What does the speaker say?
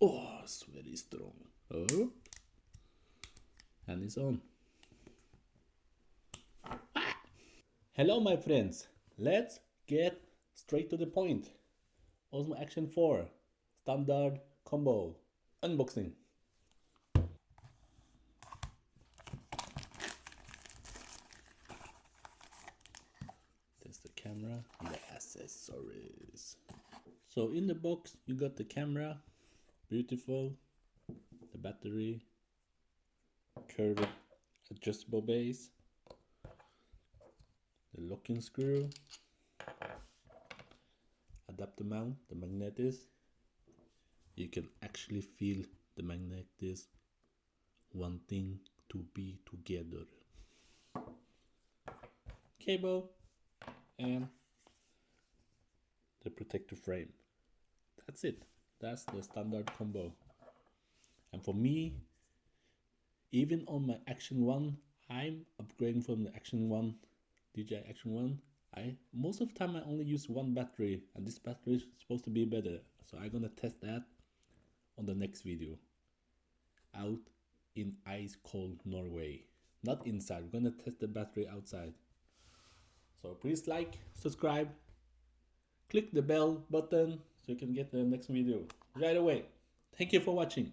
Oh, it's very strong. Oh, and it's on. Hello, my friends. Let's get straight to the point. Osmo Action 4 standard combo unboxing. There's the camera and the accessories. So in the box you got the camera, beautiful, the battery, curved adjustable base, the locking screw, adapter mount, the magnetis. You can actually feel the magnetis wanting to be together. Cable and the protector frame. That's it. That's the standard combo. And for me, even on my Action 1, I'm upgrading from the Action 1, DJI Action 1. Most of the time I only use one battery, and this battery is supposed to be better. So I'm gonna test that on the next video. Out in ice cold Norway. Not inside, we're gonna test the battery outside. So please like, subscribe, click the bell button so you can get the next video right away. Thank you for watching.